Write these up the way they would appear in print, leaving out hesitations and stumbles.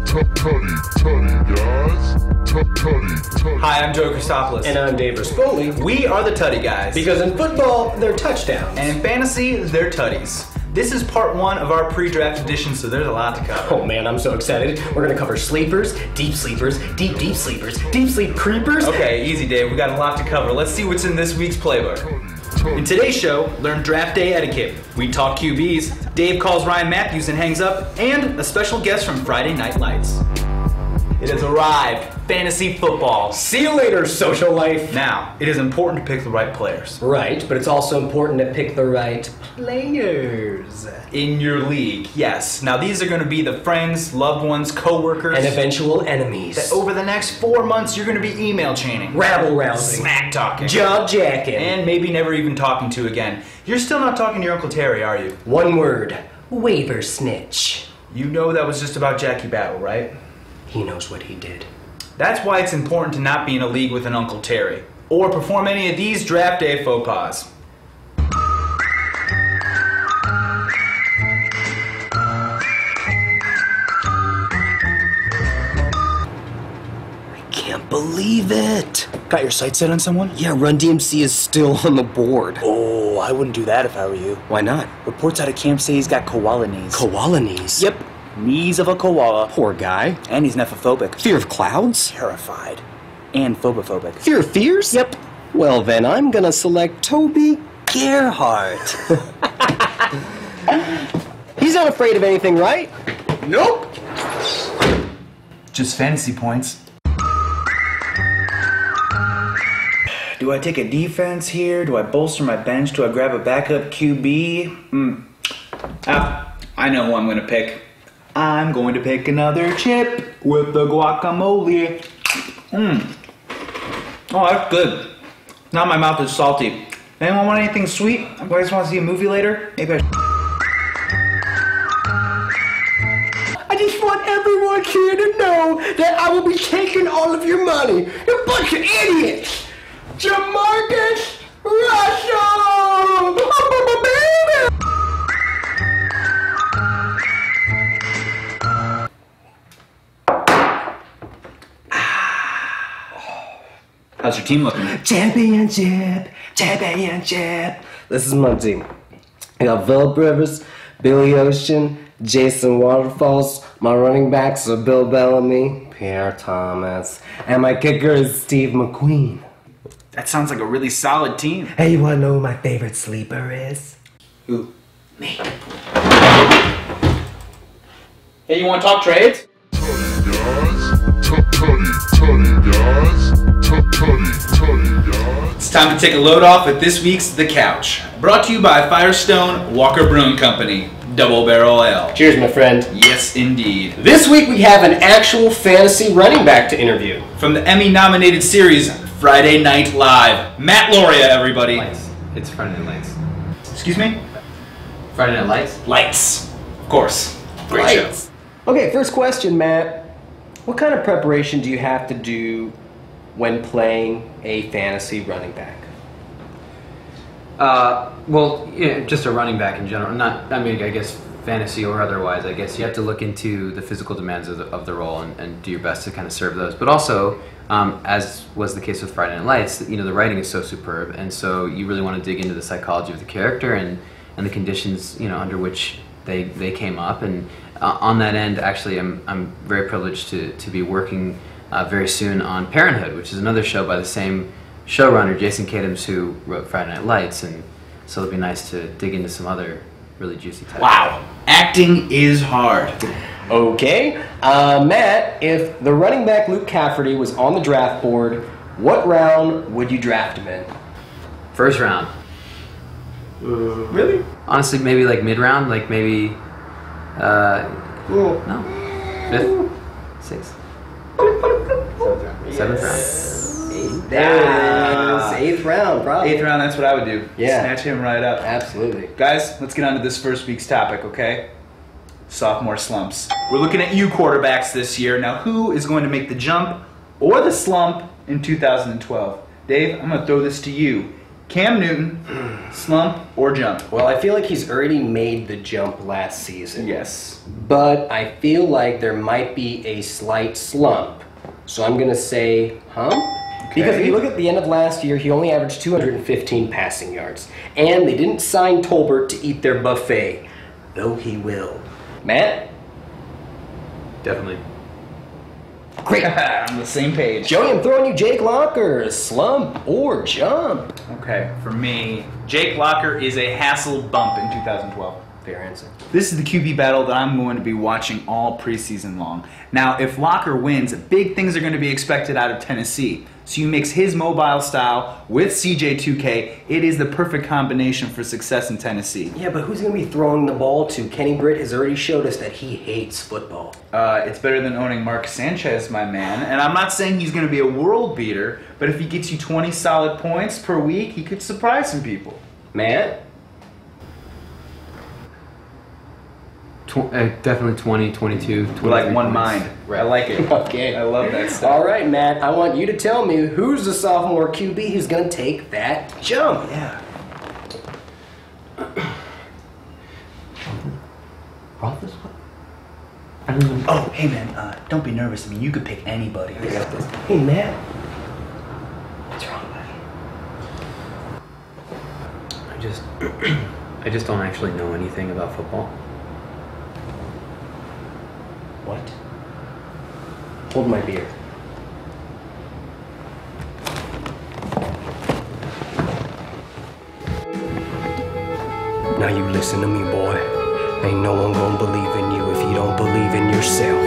Tuddy, guys. Tuddy. Hi, I'm Joe Christopoulos. And I'm Dave Rispoli. We are the Tuddy guys. Because in football, they're touchdowns. And in fantasy, they're Tuddies. This is part one of our pre-draft edition, so there's a lot to cover. Oh man, I'm so excited. We're gonna cover sleepers, deep sleepers, deep sleepers, deep sleep creepers. Okay, easy Dave, we got a lot to cover. Let's see what's in this week's playbook. In today's show, learn draft day etiquette. We talk QBs, Dave calls Ryan Matthews and hangs up, and a special guest from Friday Night Lights. It has arrived, fantasy football. See you later, social life. Now, it is important to pick the right players. Right, but it's also important to pick the right players. In your league, yes. Now these are going to be the friends, loved ones, co-workers, and eventual enemies. That over the next 4 months you're going to be email chaining, rabble-rousing, smack-talking, job-jacking, and maybe never even talking to again. You're still not talking to your Uncle Terry, are you? One word, waiver snitch. You know that was just about Jackie Battle, right? He knows what he did. That's why it's important to not be in a league with an Uncle Terry, or perform any of these draft day faux pas. Can't believe it. Got your sights set on someone? Yeah, Run DMC is still on the board. Oh, I wouldn't do that if I were you. Why not? Reports out of camp say he's got koala knees. Koala knees? Yep. Knees of a koala. Poor guy. And he's nephophobic. Fear of clouds? Terrified. And phobophobic. Fear of fears? Yep. Well then, I'm gonna select Toby Gerhardt. He's not afraid of anything, right? Nope. Just fantasy points. Do I take a defense here? Do I bolster my bench? Do I grab a backup QB? I know who I'm going to pick. I'm going to pick another chip with the guacamole. Oh, that's good. Now my mouth is salty. Anyone want anything sweet? You guys want to see a movie later? Maybe I just want everyone here to know that I will be taking all of your money. You bunch of idiots! Jamarcus Russell! Baby! how's your team looking? Championship! This is my team. I got Phillip Rivers, Billy Ocean, Jason Waterfalls. My running backs are Bill Bellamy, Pierre Thomas, and my kicker is Steve McQueen. That sounds like a really solid team. Hey, you wanna know who my favorite sleeper is? Who? Me. Hey, you want to talk trades? Tuddy, guys. It's time to take a load off with this week's The Couch. Brought to you by Firestone Walker Brewing Company. Double Barrel Ale. Cheers, my friend. Yes, indeed. This week we have an actual fantasy running back to interview. From the Emmy-nominated series Friday Night Live, Matt Lauria, everybody. Lights. It's Friday Night Lights. Excuse me? Friday Night Lights? Lights. Of course. Great show. Okay, first question, Matt. What kind of preparation do you have to do when playing a fantasy running back? Well, yeah, just a running back in general. I guess fantasy or otherwise. I guess you have to look into the physical demands of the role and do your best to kind of serve those. But also, as was the case with Friday Night Lights, the writing is so superb, and so you really want to dig into the psychology of the character and the conditions under which they came up. And on that end, actually, I'm very privileged to be working very soon on Parenthood, which is another show by the same showrunner, Jason Katims, who wrote Friday Night Lights, and so it'll be nice to dig into some other really juicy titles. Wow. Acting is hard. Okay. Matt, if the running back Luke Cafferty was on the draft board, what round would you draft him in? First round. Really? Honestly, maybe like mid-round, like maybe, no, 5th, 6th, 7th round. There it is. 8th round, probably. 8th round, that's what I would do. Yeah. Snatch him right up. Absolutely. Guys, let's get on to this first week's topic, okay? Sophomore slumps. We're looking at you quarterbacks this year. Now, who is going to make the jump or the slump in 2012? Dave, I'm going to throw this to you. Cam Newton, slump or jump? Well, I feel like he's already made the jump last season. Yes. But I feel like there might be a slight slump. So I'm going to say hump. Because if you look at the end of last year, he only averaged 215 passing yards. And they didn't sign Tolbert to eat their buffet. Though he will. Matt? Definitely. Great. On the same page. Joey, I'm throwing you Jake Locker. Slump or jump? Okay, for me, Jake Locker is a hassle bump in 2012. Fair answer. This is the QB battle that I'm going to be watching all preseason long. Now, if Locker wins, big things are going to be expected out of Tennessee. So you mix his mobile style with CJ2K, it is the perfect combination for success in Tennessee. Yeah, but who's going to be throwing the ball to? Kenny Britt has already showed us that he hates football. It's better than owning Mark Sanchez, my man. And I'm not saying he's going to be a world beater, but if he gets you 20 solid points per week, he could surprise some people. Matt? Definitely 20, 22, 23 We're like one points. mind. I like it. Okay. I love that stuff. All right, Matt, I want you to tell me who's the sophomore QB who's going to take that jump. Yeah. Oh, hey man, don't be nervous. I mean, you could pick anybody. I got this. Hey, Matt. What's wrong, buddy? I just don't actually know anything about football. What? Hold my beer. Now you listen to me, boy. Ain't no one gonna believe in you if you don't believe in yourself.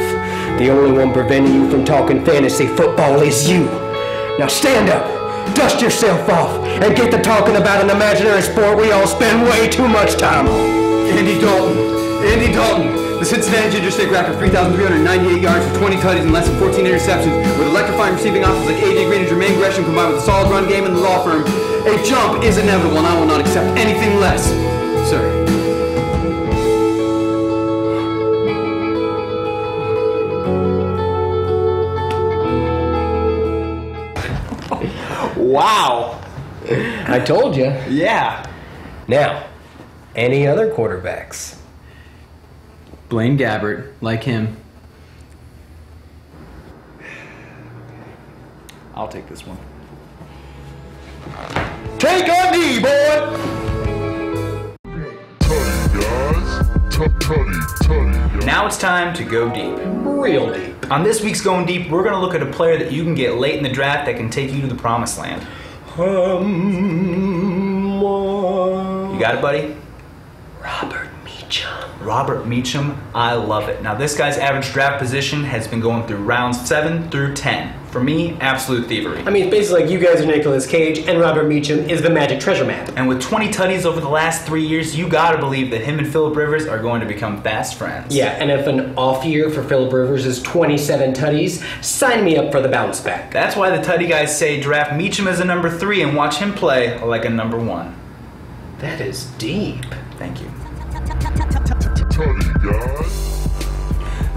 The only one preventing you from talking fantasy football is you. Now stand up, dust yourself off, and get to talking about an imaginary sport we all spend way too much time on. Andy Dalton. The Cincinnati Ginger State record 3,398 yards for 20 tutties and less than 14 interceptions, with electrifying receiving options like A.J. Green and Jermaine Gresham combined with a solid run game in the law firm. A jump is inevitable, and I will not accept anything less, sir. Wow. I told you. Yeah. Now, any other quarterbacks? Blaine Gabbert, like him. I'll take this one. Take a knee, boy! Tuddy. Now it's time to go deep. Real deep. On this week's Going Deep, we're going to look at a player that you can get late in the draft that can take you to the promised land. You got it, buddy? Robert Meacham. Robert Meacham, I love it. Now, this guy's average draft position has been going through rounds 7 through 10. For me, absolute thievery. I mean, it's basically like you guys are Nicolas Cage and Robert Meacham is the magic treasure map. And with 20 tutties over the last 3 years, you gotta believe that him and Phillip Rivers are going to become fast friends. Yeah, and if an off year for Phillip Rivers is 27 tutties, sign me up for the bounce back. That's why the tutty guys say draft Meacham as a number 3 and watch him play like a number 1. That is deep. Thank you. Tuddy, guys.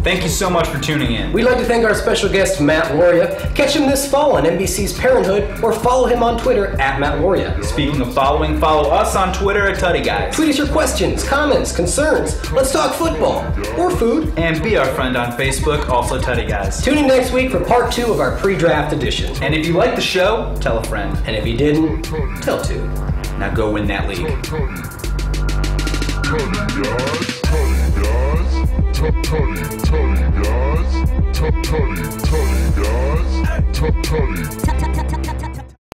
Thank you so much for tuning in. We'd like to thank our special guest, Matt Lauria. Catch him this fall on NBC's Parenthood or follow him on Twitter at Matt Lauria. Speaking of following, follow us on Twitter at Tuddy Guys. Tweet us your questions, comments, concerns. Let's talk football or food. And be our friend on Facebook, also Tuddy Guys. Tune in next week for part 2 of our pre-draft edition. And if you like the show, tell a friend. And if you didn't, tell 2. Now go win that league. Tuddy, guys. Tuddy, guys. Tuddy, guys.